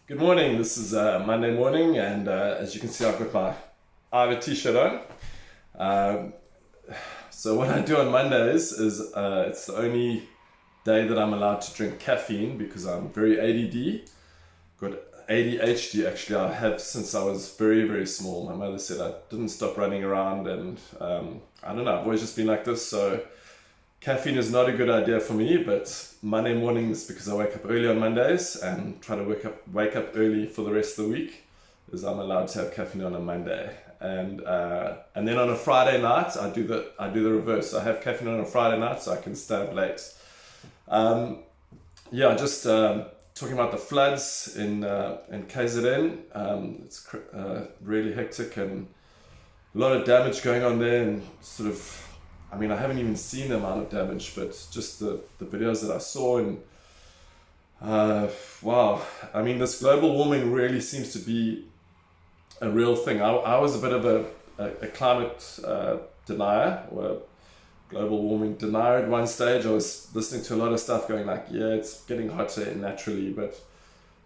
Good morning. This is Monday morning, and as you can see, I've got my Ivor t-shirt on. Um, so what I do on Mondays is it's the only day that I'm allowed to drink caffeine because I'm very ADD. Got ADHD actually. I have since I was very very small. My mother said I didn't stop running around, and I don't know. I've always just been like this. So caffeine is not a good idea for me, but Monday mornings, because I wake up early on Mondays and try to wake up early for the rest of the week, is I'm allowed to have caffeine on a Monday. And then on a Friday night I do the reverse. I have caffeine on a Friday night so I can stay up late. Um, yeah, just talking about the floods in KZN. It's really hectic and a lot of damage going on there, and sort of, I mean, I haven't even seen the amount of damage, but just the videos that I saw, and wow, I mean, this global warming really seems to be a real thing. I was a bit of a climate denier, or a global warming denier at one stage. I was listening to a lot of stuff going like, yeah, it's getting hotter naturally, but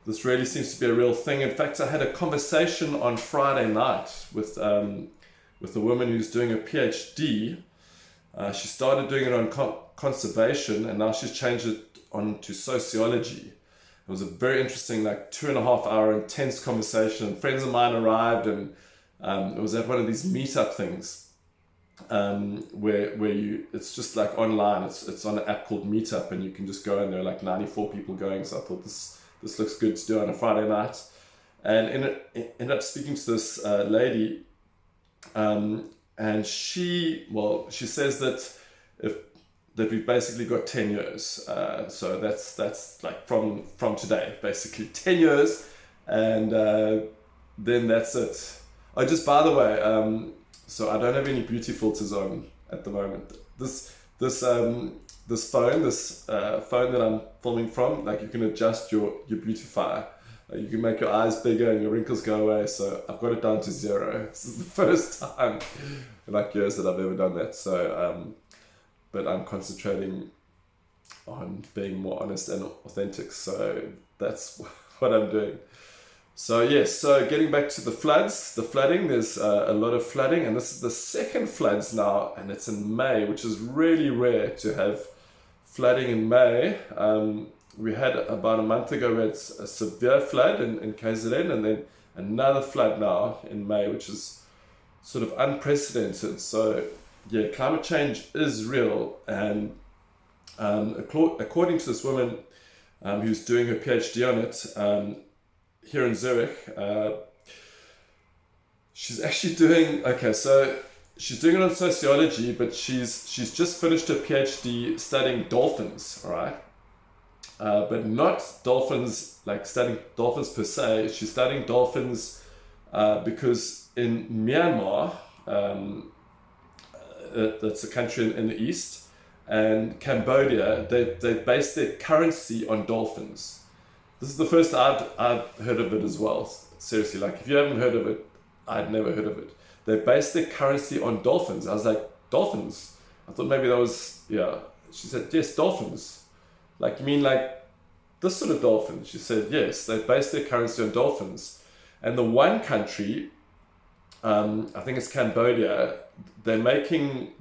this really seems to be a real thing. In fact, I had a conversation on Friday night with a woman who's doing a PhD. She started doing it on conservation, and now she's changed it on to sociology. It was a very interesting, like 2.5 hour intense conversation. Friends of mine arrived, and it was at one of these meetup things, where it's just like online. It's on an app called Meetup, and you can just go, and there are like 94 people going. So I thought this looks good to do on a Friday night, and ended up speaking to this lady. And she says that if that we've basically got 10 years. So that's like from today, basically 10 years, and then that's it. Oh, just by the way, so I don't have any beauty filters on at the moment. This phone, phone that I'm filming from, like you can adjust your beautifier. You can make your eyes bigger and your wrinkles go away. So I've got it down to 0. This is the first time in like years that I've ever done that. So, but I'm concentrating on being more honest and authentic. So that's what I'm doing. So yes, so getting back to the flooding, there's a lot of flooding, and this is the second floods now, and it's in May, which is really rare to have flooding in May. We had about a month ago, we had a severe flood in KZN, and then another flood now in May, which is sort of unprecedented. So yeah, climate change is real, and according to this woman who's doing her PhD on it here in Zurich, she's actually doing, okay, so she's doing it on sociology, but she's just finished her PhD studying dolphins, all right? But not dolphins, like studying dolphins per se. She's studying dolphins because in Myanmar, that's a country in the east, and Cambodia, they base their currency on dolphins. This is the first I've heard of it as well. Seriously, like if you haven't heard of it, I'd never heard of it. They base their currency on dolphins. I was like, dolphins? I thought maybe that was, yeah. She said, yes, dolphins. Like, you mean like this sort of dolphin? She said, yes, they base their currency on dolphins. And the one country, I think it's Cambodia, they're kind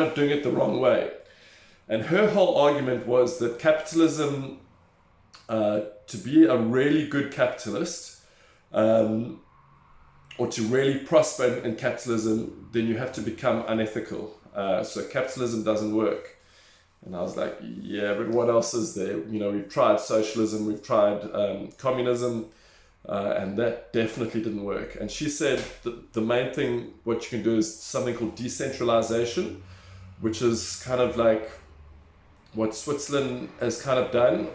of doing it the wrong way. And her whole argument was that capitalism, to be a really good capitalist, or to really prosper in capitalism, then you have to become unethical. So capitalism doesn't work. And I was like, yeah, but what else is there? You know, we've tried socialism, we've tried communism, and that definitely didn't work. And she said that the main thing, what you can do is something called decentralization, which is kind of like what Switzerland has kind of done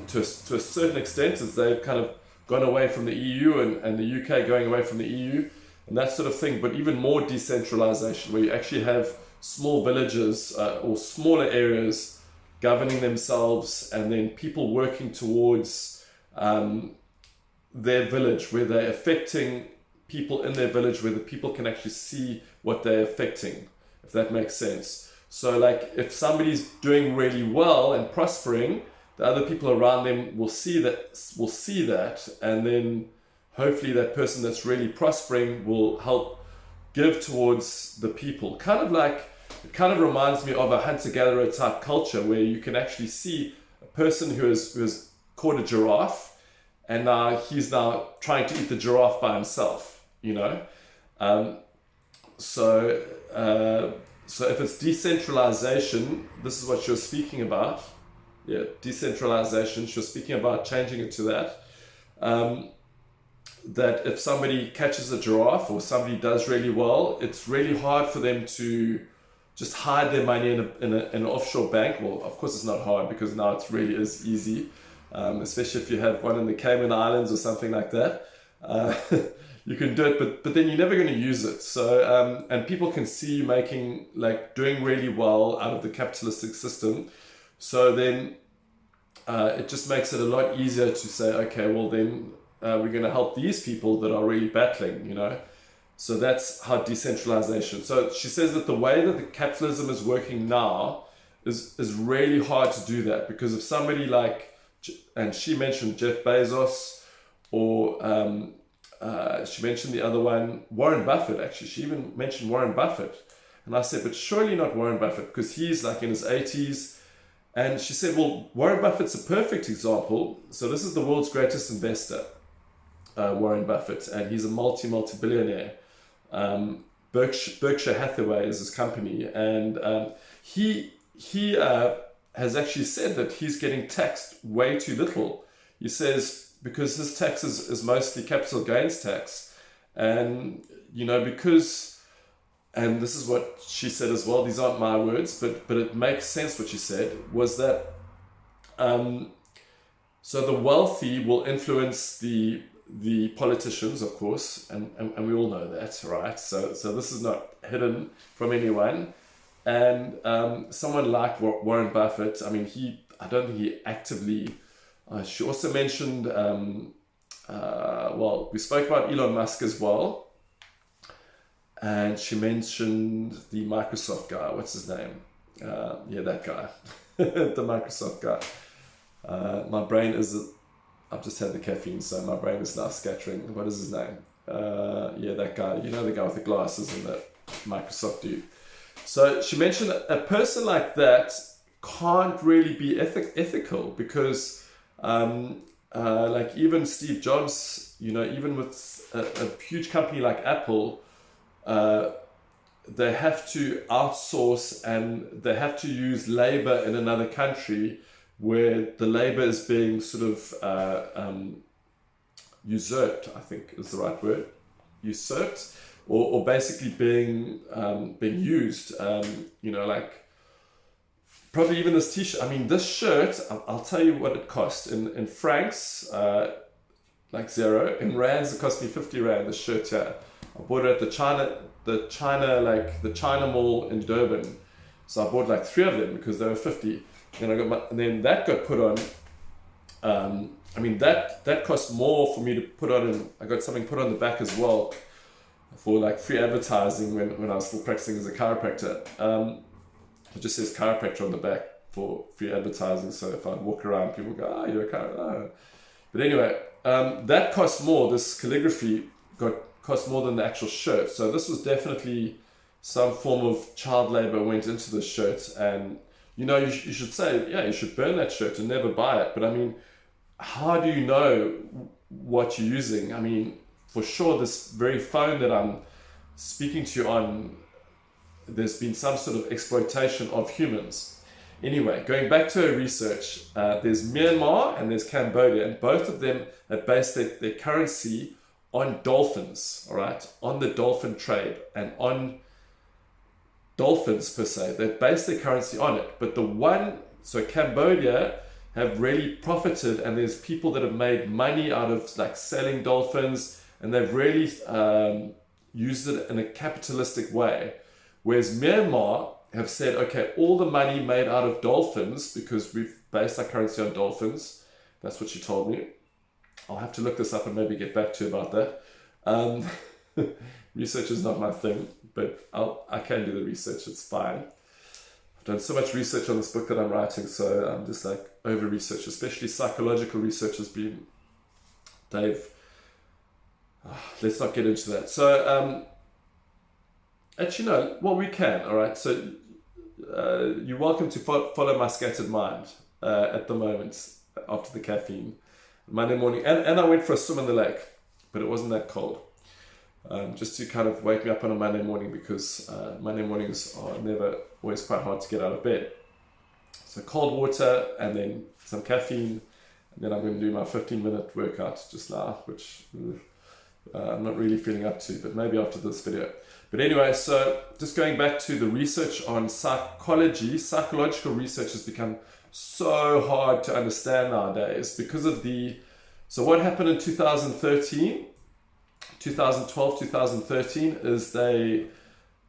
to a certain extent, is they've kind of gone away from the EU, and the UK going away from the EU, and that sort of thing, but even more decentralization, where you actually have small villages or smaller areas governing themselves, and then people working towards their village, where they're affecting people in their village, where the people can actually see what they're affecting, if that makes sense. So like if somebody's doing really well and prospering, the other people around them will see that, and then hopefully that person that's really prospering will help give towards the people. It kind of reminds me of a hunter-gatherer type culture where you can actually see a person who has caught a giraffe, and now he's now trying to eat the giraffe by himself, So if it's decentralization, this is what you're speaking about. Yeah, decentralization, you're speaking about changing it to that. That if somebody catches a giraffe or somebody does really well, it's really hard for them to just hide their money in an offshore bank. Well, of course it's not hard, because now it really is easy, especially if you have one in the Cayman Islands or something like that. You can do it, but then you're never going to use it. So, and people can see you doing really well out of the capitalistic system. So then it just makes it a lot easier to say, okay, well then we're going to help these people that are really battling, So that's how decentralization. So she says that the way that the capitalism is working now is really hard to do that, because if somebody and she mentioned Jeff Bezos, or she mentioned the other one, Warren Buffett, actually. She even mentioned Warren Buffett. And I said, but surely not Warren Buffett, because he's in his 80s. And she said, well, Warren Buffett's a perfect example. So this is the world's greatest investor, Warren Buffett, and he's a multi-billionaire. Berkshire Hathaway is his company. And he has actually said that he's getting taxed way too little. He says, because his tax is mostly capital gains tax. And, because, and this is what she said as well, these aren't my words, but it makes sense what she said, was that, so the wealthy will influence the politicians, of course, and we all know that, right? So this is not hidden from anyone. And someone like Warren Buffett, I don't think he actively... she also mentioned, we spoke about Elon Musk as well. And she mentioned the Microsoft guy. What's his name? That guy. The Microsoft guy. My brain I've just had the caffeine, so my brain is now scattering. What is his name? That guy. The guy with the glasses and the Microsoft dude. So she mentioned that a person like that can't really be ethical, because... even Steve Jobs, even with a huge company like Apple, they have to outsource, and they have to use labor in another country where the labor is being sort of usurped, I think is the right word, usurped, or basically being used, probably even this t-shirt. This shirt, I'll tell you what it cost in francs, zero. In rands, it cost me 50 rand, this shirt here. I bought it at the China Mall in Durban. So I bought 3 of them because they were 50. And then that got put on. That cost more for me to put on, and I got something put on the back as well for free advertising when I was still practicing as a chiropractor. It just says chiropractor on the back for free advertising. So if I walk around, people go, you're a chiropractor. But anyway, that cost more. This calligraphy cost more than the actual shirt. So this was definitely some form of child labor went into the shirt. And, you should say, you should burn that shirt and never buy it. But how do you know what you're using? For sure, this very phone that I'm speaking to you on, there's been some sort of exploitation of humans. Anyway, going back to her research, there's Myanmar and there's Cambodia, and both of them have based their currency on dolphins, all right? On the dolphin trade and on dolphins per se. They've based their currency on it. But so Cambodia have really profited, and there's people that have made money out of selling dolphins, and they've really used it in a capitalistic way. Whereas Myanmar have said, okay, all the money made out of dolphins, because we've based our currency on dolphins, that's what she told me. I'll have to look this up and maybe get back to you about that. Research is not my thing, but I can do the research, it's fine. done so much research on this book that I'm writing, so I'm just like over research, especially psychological research has been, Dave, let's not get into that. So actually no, well, we can, all right. So you're welcome to follow my scattered mind at the moment after the caffeine Monday morning, and I went for a swim in the lake, but it wasn't that cold, just to kind of wake me up on a Monday morning, because Monday mornings are never always quite hard to get out of bed. So cold water and then some caffeine, and then I'm going to do my 15-minute workout just now, which I'm not really feeling up to, but maybe after this video. But anyway, so just going back to the research on psychology, psychological research has become so hard to understand nowadays because of so what happened in 2013, 2012, 2013 is they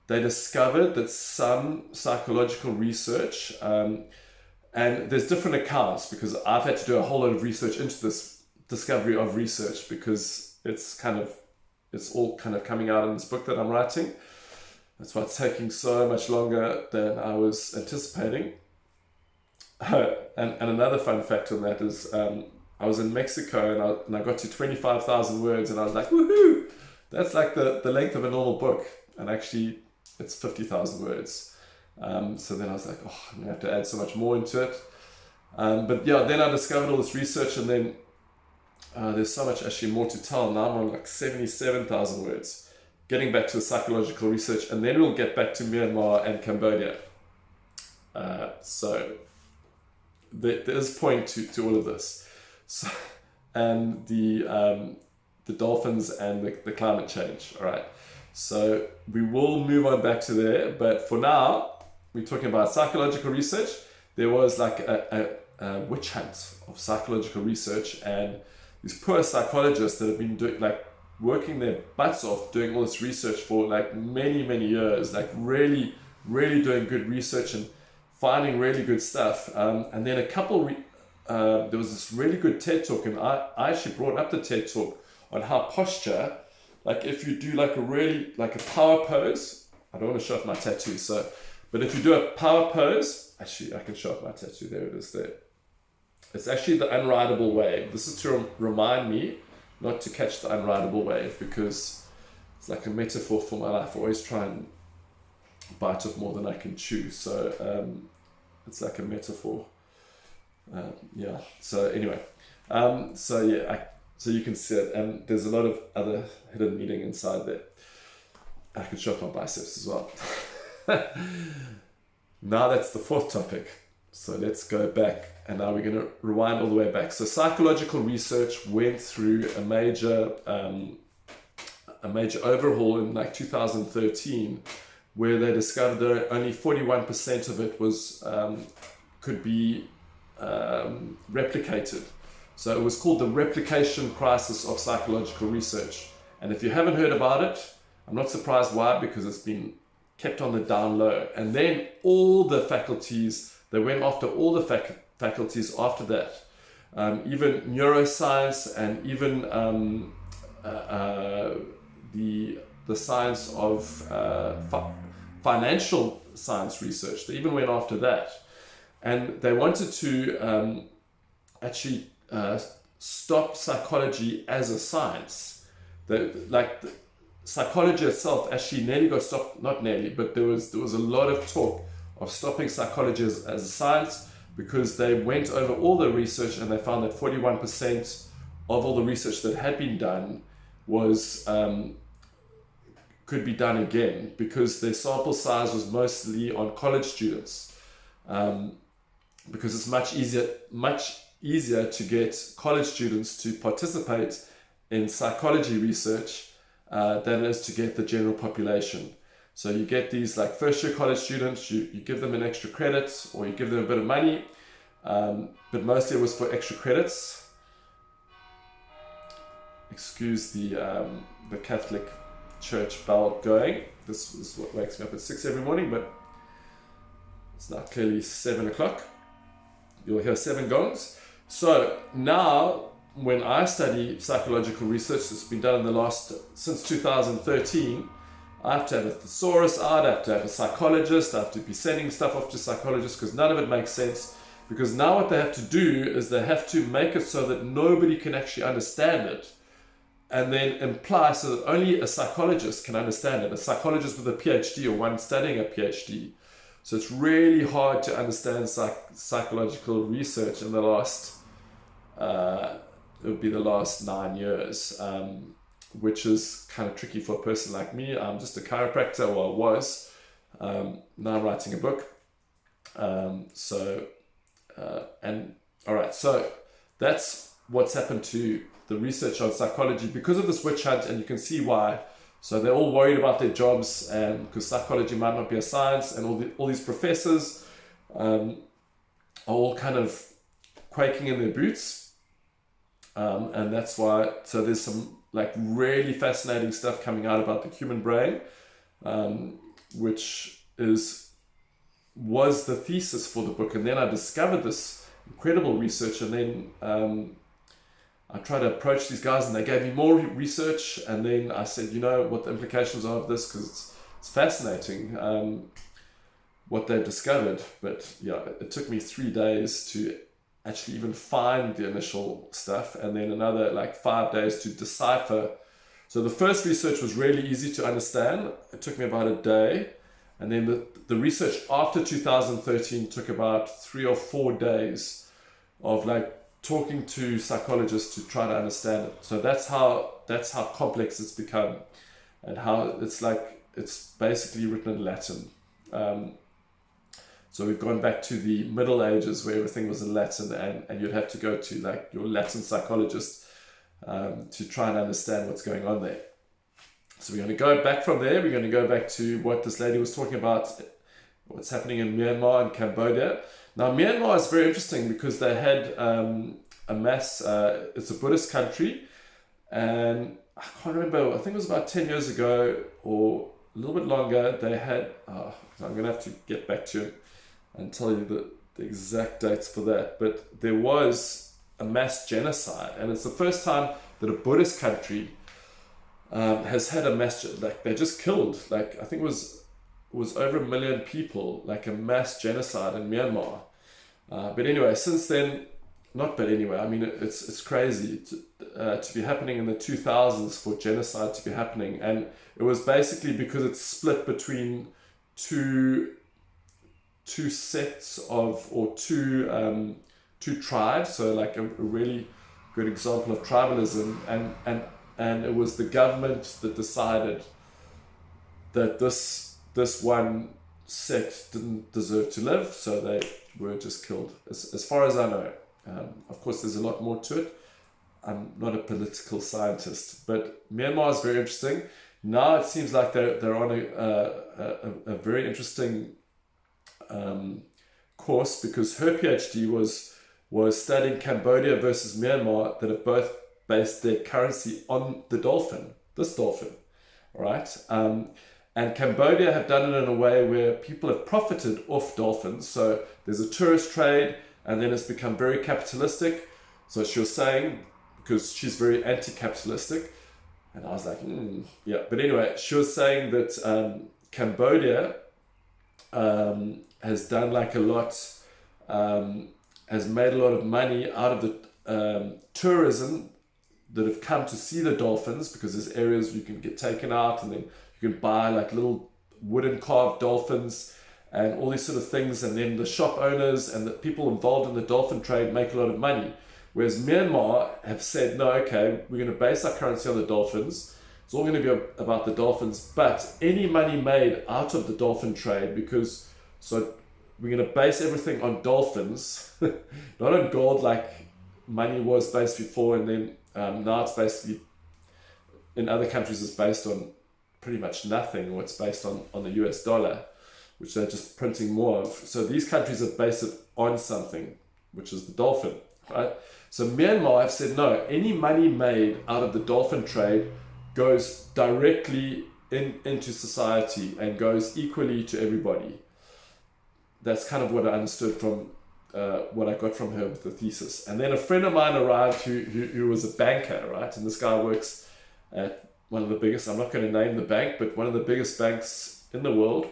discovered that some psychological research, and there's different accounts, because I've had to do a whole lot of research into this discovery of research, because it's all kind of coming out in this book that I'm writing. That's why it's taking so much longer than I was anticipating. And another fun fact on that is I was in Mexico and I got to 25,000 words, and I was like, woohoo! That's like the length of a normal book, and actually it's 50,000 words. So then I was like, oh, I'm gonna have to add so much more into it. But yeah, then I discovered all this research, and then there's so much actually more to tell. Now I'm on like 77,000 words, getting back to the psychological research, and then we'll get back to Myanmar and Cambodia. So there is point to all of this. So, and the dolphins and the climate change. All right. So we will move on back to there, but for now, we're talking about psychological research. There was like a witch hunt of psychological research, and these poor psychologists that have been working their butts off doing all this research for like many years, like really doing good research and finding really good stuff. And then there was this really good TED talk, and I actually brought up the TED talk on how posture, like if you do like a power pose, I don't want to show off my tattoo, but if you do a power pose, actually I can show off my tattoo, there it is there. It's actually the unrideable wave. This is to remind me not to catch the unrideable wave, because it's like a metaphor for my life. I always try and bite off more than I can chew, so it's like a metaphor. Yeah, so anyway, so you can see it, and there's a lot of other hidden meaning inside there. I can show off my biceps as well. Now that's the fourth topic. So let's go back, and now we're going to rewind all the way back. So psychological research went through a major overhaul in like 2013, where they discovered that only 41% of it was could be replicated. So it was called the replication crisis of psychological research. And if you haven't heard about it, I'm not surprised why, because it's been kept on the down low. And then all the faculties, they went after all the faculties after that. Even neuroscience, and even the science of financial science research, they even went after that. And they wanted to actually stop psychology as a science. Psychology itself actually nearly got stopped, not nearly, but there was a lot of talk of stopping psychology as a science, because they went over all the research and they found that 41% of all the research that had been done was could be done again, because their sample size was mostly on college students, because it's much easier to get college students to participate in psychology research than it is to get the general population. So you get these like first year college students, you give them an extra credit, or you give them a bit of money, but mostly it was for extra credits. Excuse the Catholic Church bell going. This is what wakes me up at 6 every morning, but it's now clearly 7 o'clock. You'll hear 7 gongs. So now, when I study psychological research that's been done since 2013, I have to have a thesaurus out, I have to have a psychologist, I have to be sending stuff off to psychologists because none of it makes sense. Because now what they have to do is they have to make it so that nobody can actually understand it, and then imply so that only a psychologist can understand it, a psychologist with a PhD or one studying a PhD. So it's really hard to understand psychological research in the last, it would be the last 9 years, which is kind of tricky for a person like me. I'm just a chiropractor, or I was. Now I'm writing a book. All right, so that's what's happened to the research on psychology because of this witch hunt, and you can see why. So they're all worried about their jobs, and because psychology might not be a science, and all these professors are all kind of quaking in their boots, and that's why. So there's some like really fascinating stuff coming out about the human brain, which was the thesis for the book. And then I discovered this incredible research, and then I tried to approach these guys, and they gave me more research, and then I said, you know what the implications are of this, because it's fascinating what they've discovered. But yeah, it took me 3 days to actually even find the initial stuff, and then another like 5 days to decipher. So the first research was really easy to understand. It took me about a day. And then the research after 2013 took about 3 or 4 days of like talking to psychologists to try to understand it. So that's how complex it's become, and how it's basically written in Latin. So we've gone back to the Middle Ages where everything was in Latin, and you'd have to go to like your Latin psychologist to try and understand what's going on there. So we're going to go back from there. We're going to go back to what this lady was talking about, what's happening in Myanmar and Cambodia. Now, Myanmar is very interesting because they had a mass, it's a Buddhist country, and I can't remember, I think it was about 10 years ago or a little bit longer, they had, I'm going to have to get back to it and tell you the exact dates for that, but there was a mass genocide, and it's the first time that a Buddhist country has had a mass, like they just killed, like I think it was over 1 million people, like a mass genocide in Myanmar. But anyway, since then, I mean, it's crazy to be happening in the 2000s for genocide to be happening, and it was basically because it's split between two sets of, or two tribes. So like a really good example of tribalism, and it was the government that decided that this one sect didn't deserve to live, so they were just killed, as far as I know. Of course, there's a lot more to it. I'm not a political scientist, but Myanmar is very interesting. Now it seems like they're on a very interesting course, because her PhD was studying Cambodia versus Myanmar, that have both based their currency on the dolphin, this dolphin, right? And Cambodia have done it in a way where people have profited off dolphins. So there's a tourist trade, and then it's become very capitalistic. So she was saying, because she's very anti-capitalistic, and I was like, yeah. But anyway, she was saying that Cambodia has done like a lot, has made a lot of money out of the tourism that have come to see the dolphins, because there's areas you can get taken out, and then you can buy like little wooden carved dolphins and all these sort of things, and then the shop owners and the people involved in the dolphin trade make a lot of money. Whereas Myanmar have said, no, okay, we're going to base our currency on the dolphins. It's all going to be about the dolphins, but any money made out of the dolphin trade, because so we're going to base everything on dolphins, not on gold like money was based before, and then now it's basically, in other countries, it's based on pretty much nothing, or it's based on the US dollar, which they're just printing more of. So these countries have based it on something, which is the dolphin, right? So Myanmar have said, no, any money made out of the dolphin trade goes directly into society and goes equally to everybody. That's kind of what I understood from what I got from her with the thesis. And then a friend of mine arrived who was a banker, right? And this guy works at one of the biggest, I'm not going to name the bank, but one of the biggest banks in the world.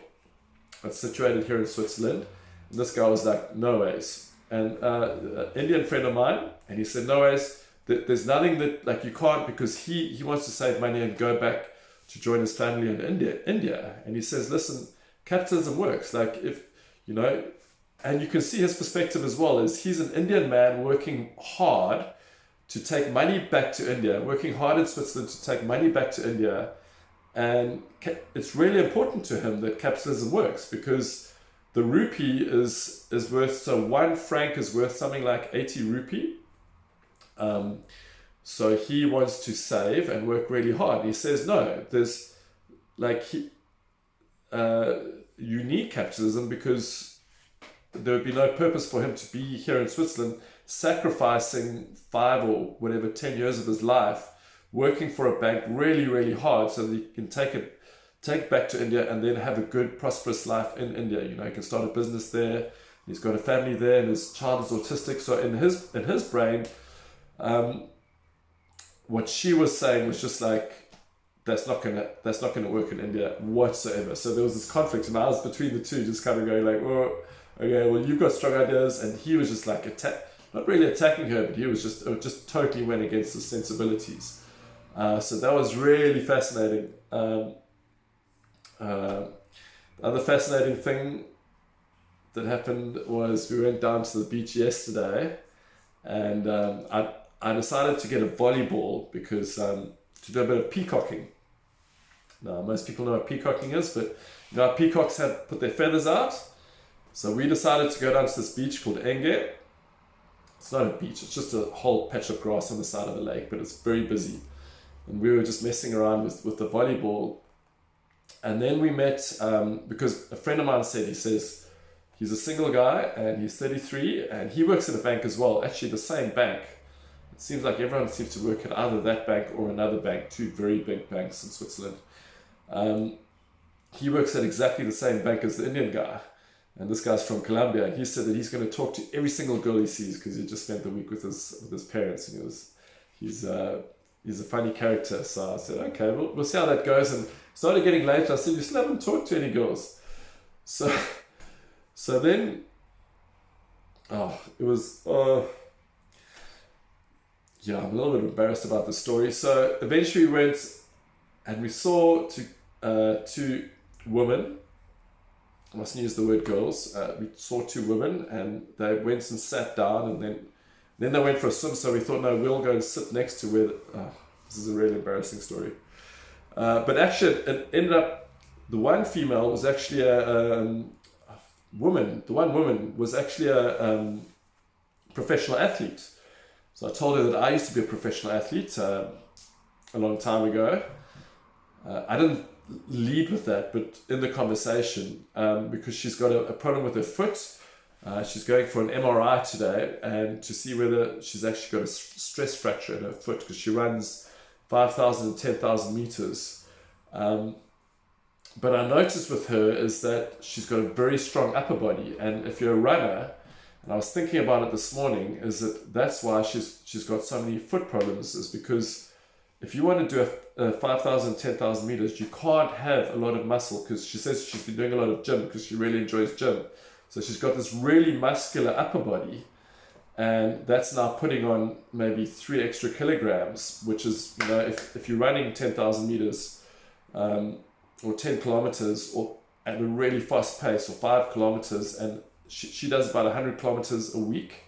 It's situated here in Switzerland. And this guy was like, no ways. And an Indian friend of mine, and he said, no ways, there's nothing that, like, you can't, because he wants to save money and go back to join his family in India. And he says, listen, capitalism works. Like, if, you know, and you can see his perspective as well, is he's an Indian man working hard to take money back to India, working hard in Switzerland to take money back to India. And it's really important to him that capitalism works, because the rupee is worth, so 1 franc is worth something like 80 rupee. So he wants to save and work really hard. He says, no, there's like, you need capitalism, because there would be no purpose for him to be here in Switzerland, sacrificing 5 or whatever, 10 years of his life, working for a bank really, really hard so that he can take it back to India and then have a good, prosperous life in India. You know, he can start a business there. He's got a family there, and his child is autistic. So in his brain, what she was saying was just like, that's not gonna work in India whatsoever. So there was this conflict, and I was between the two, just kind of going like, oh, okay, well, you've got strong ideas, and he was just like not really attacking her, but he was just totally went against his sensibilities. So that was really fascinating. The other fascinating thing that happened was we went down to the beach yesterday, and I decided to get a volleyball because to do a bit of peacocking. Now, most people know what peacocking is, but you know, peacocks have put their feathers out. So we decided to go down to this beach called Enge. It's not a beach, it's just a whole patch of grass on the side of the lake, but it's very busy. And we were just messing around with the volleyball. And then we met, because a friend of mine said, he says, he's a single guy and he's 33 and he works at a bank as well, actually the same bank. It seems like everyone seems to work at either that bank or another bank, 2 very big banks in Switzerland. He works at exactly the same bank as the Indian guy. And this guy's from Colombia, and he said that he's going to talk to every single girl he sees because he just spent the week with his parents, and he's a funny character. So I said, okay, we'll see how that goes. And started getting later. I said, you still haven't talked to any girls. So then, it was, yeah, I'm a little bit embarrassed about the story. So eventually we went and we saw two women. I mustn't use the word girls. We saw 2 women and they went and sat down, and then they went for a swim. So we thought, no, we'll go and sit next to where, this is a really embarrassing story. But actually it ended up, the one female was actually a woman. The one woman was actually a professional athlete. So I told her that I used to be a professional athlete a long time ago. I didn't lead with that, but in the conversation, because she's got a problem with her foot. She's going for an MRI today and to see whether she's actually got a stress fracture in her foot, because she runs 5,000 and 10,000 meters. But I noticed with her is that she's got a very strong upper body, and if you're a runner, and I was thinking about it this morning, is that's why she's got so many foot problems, is because if you want to do a 5,000, 10,000 meters, you can't have a lot of muscle, because she says she's been doing a lot of gym because she really enjoys gym. So she's got this really muscular upper body, and that's now putting on maybe 3 extra kilograms, which is, you know, if you're running 10,000 meters or 10 kilometers or at a really fast pace, or 5 kilometers, and she does about 100 kilometers a week.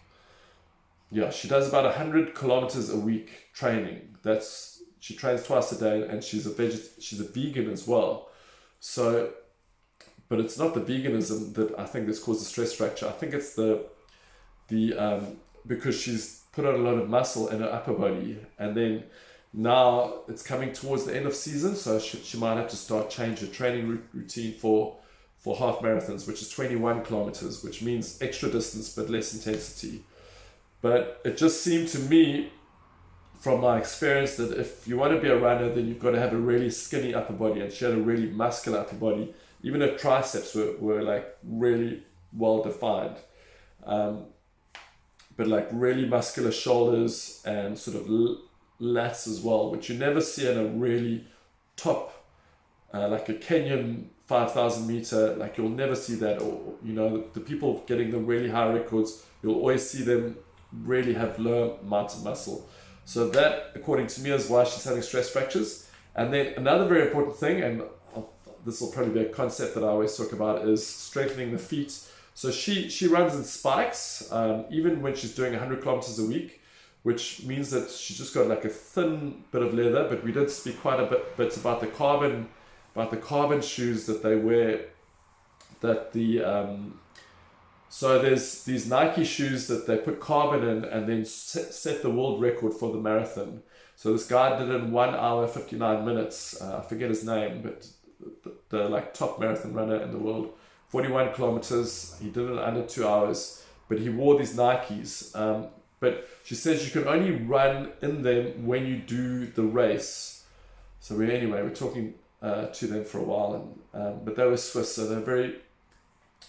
Yeah, she does about 100 kilometers a week training. She trains twice a day, and she's a vegan as well. So, but it's not the veganism that I think that's caused the stress fracture. I think it's the because she's put on a lot of muscle in her upper body, and then now it's coming towards the end of season, so she might have to change her training routine for half marathons, which is 21 kilometers, which means extra distance but less intensity. But it just seemed to me, from my experience, that if you want to be a runner, then you've got to have a really skinny upper body, and she had a really muscular upper body. Even her triceps were like really well defined, but like really muscular shoulders and sort of lats as well, which you never see in a really top, like a Kenyan 5,000 meter, like you'll never see that. Or, you know, the people getting the really high records, you'll always see them really have low amounts of muscle. So that, according to me, is why she's having stress fractures. And then another very important thing, and this will probably be a concept that I always talk about, is strengthening the feet. So she runs in spikes, even when she's doing 100 kilometers a week, which means that she's just got like a thin bit of leather. But we did speak quite a bit about the carbon shoes that they wear. That so there's these Nike shoes that they put carbon in and then set the world record for the marathon. So this guy did it in 1 hour 59 minutes. I forget his name, but the like top marathon runner in the world, 41 kilometers. He did it under 2 hours, but he wore these Nikes. But she says you can only run in them when you do the race. So we're talking to them for a while, and but they were Swiss, so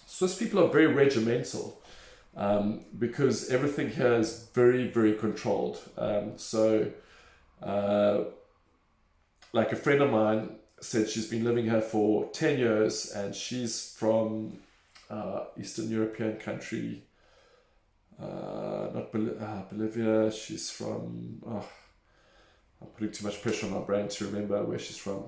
Swiss people are very regimental, because everything here is very, very controlled. Like a friend of mine said, she's been living here for 10 years, and she's from Eastern European country, not Bolivia. She's from, I'm putting too much pressure on my brain to remember where she's from.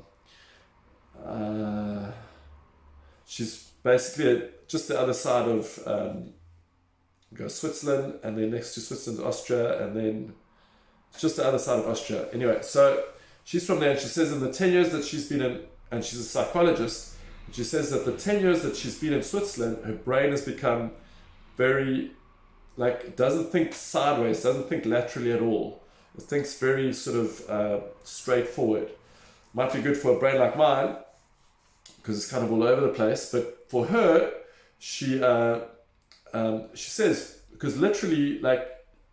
She's basically just the other side of Switzerland, and then next to Switzerland, Austria, and then it's just the other side of Austria. Anyway, so she's from there, and she says in the 10 years that she's been in, and she's a psychologist, and she says that the 10 years that she's been in Switzerland, her brain has become very, like, doesn't think sideways, doesn't think laterally at all. It thinks very sort of straightforward. Might be good for a brain like mine, because it's kind of all over the place, but for her, she says, because literally, like,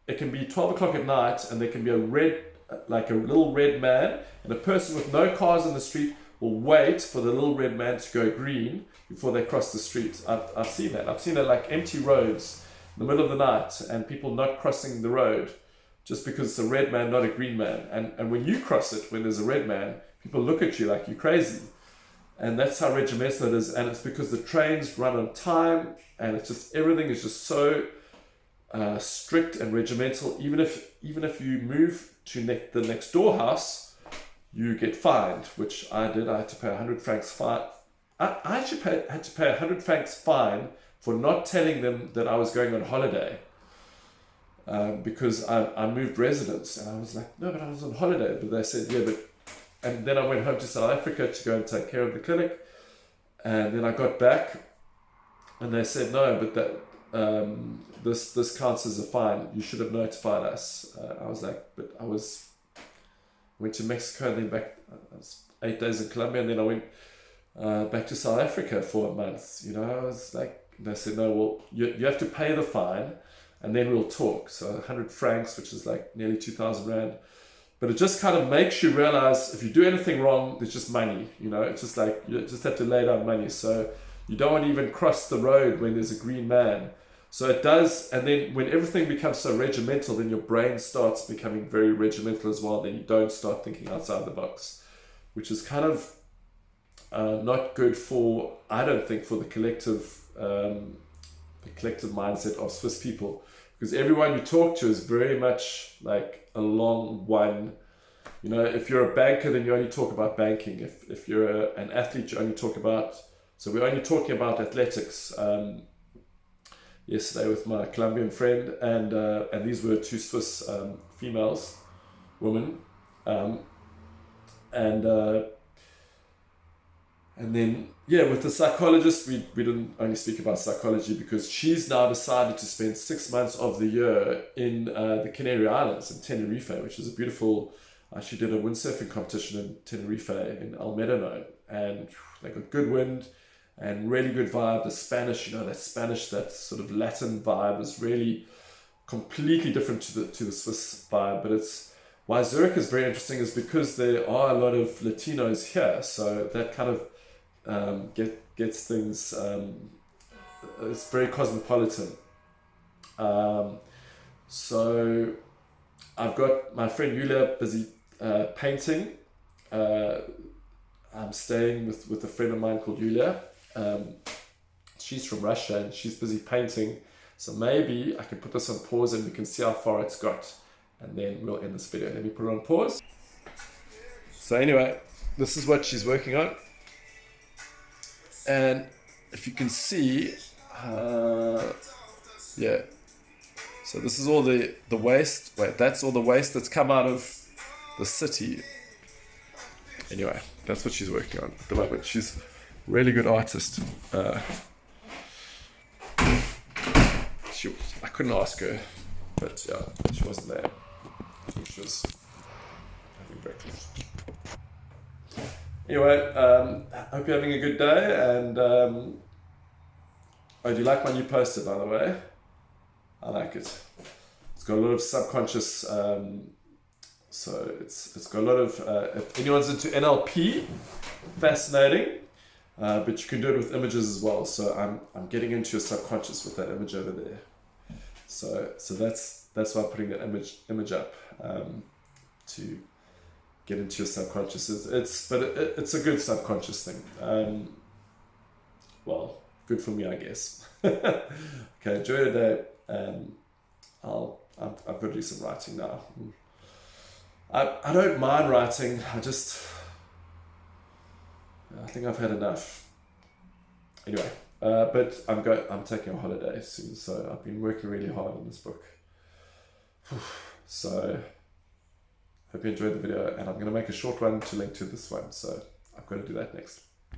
it can be 12 o'clock at night and there can be a little red man, and a person with no cars in the street will wait for the little red man to go green before they cross the street. I've seen that. I've seen it, like empty roads in the middle of the night and people not crossing the road just because it's a red man, not a green man. And when you cross it, when there's a red man, people look at you like you're crazy. And that's how regimental it is. And it's because the trains run on time, and it's just, everything is just so strict and regimental. Even if you move to the next door house, you get fined, which I did. I had to pay 100 francs fine. I actually had to pay 100 francs fine for not telling them that I was going on holiday, because I moved residence, and I was like, no, but I was on holiday. But they said, yeah, but, and then I went home to South Africa to go and take care of the clinic, and then I got back, and they said, no, but that this counts as a fine. You should have notified us. I was like, but went to Mexico, and then back. I was 8 days in Colombia, and then I went back to South Africa for a month. You know, I was like, they said, no, well, you have to pay the fine, and then we'll talk. So 100 francs, which is like nearly 2,000 rand. But it just kind of makes you realize if you do anything wrong, it's just money. You know, it's just like you just have to lay down money. So you don't want to even cross the road when there's a green man. So it does, and then when everything becomes so regimental, then your brain starts becoming very regimental as well. Then you don't start thinking outside the box, which is kind of not good for, I don't think, for the collective mindset of Swiss people, because everyone you talk to is very much like a long one. You know, if you're a banker, then you only talk about banking. If you're an athlete, you only talk about, so we're only talking about athletics. Yesterday with my Colombian friend, and these were two Swiss females, women, and then with the psychologist, we didn't only speak about psychology, because she's now decided to spend 6 months of the year in the Canary Islands, in Tenerife, which is a beautiful. She did a windsurfing competition in Tenerife, in El Médano, and they got good wind and really good vibe. The Spanish, that sort of Latin vibe is really completely different to the Swiss vibe. But it's why Zurich is very interesting is because there are a lot of Latinos here, so that kind of gets things. It's very cosmopolitan. So I've got my friend Yulia busy painting. I'm staying with a friend of mine called Yulia. She's from Russia and she's busy painting. So maybe I can put this on pause and we can see how far it's got. And then we'll end this video. Let me put it on pause. So anyway, this is what she's working on. And if you can see, yeah. So this is all the waste. Wait, that's all the waste that's come out of the city. Anyway, that's what she's working on at the moment. She's a really good artist. I couldn't ask her, but yeah, she wasn't there. I think she was having breakfast. Anyway, I hope you're having a good day, and oh, do you like my new poster, by the way? I like it. It's got a lot of subconscious, so it's got a lot of, if anyone's into NLP, fascinating, but you can do it with images as well. So I'm getting into your subconscious with that image over there. So that's why I'm putting that image up, to get into your subconscious. It's a good subconscious thing. Well, good for me, I guess. Okay, enjoy your day. I've got to do some writing now. I don't mind writing. I think I've had enough. Anyway, but I'm taking a holiday soon, so I've been working really hard on this book. So hope you enjoyed the video, and I'm going to make a short one to link to this one, so I've got to do that next.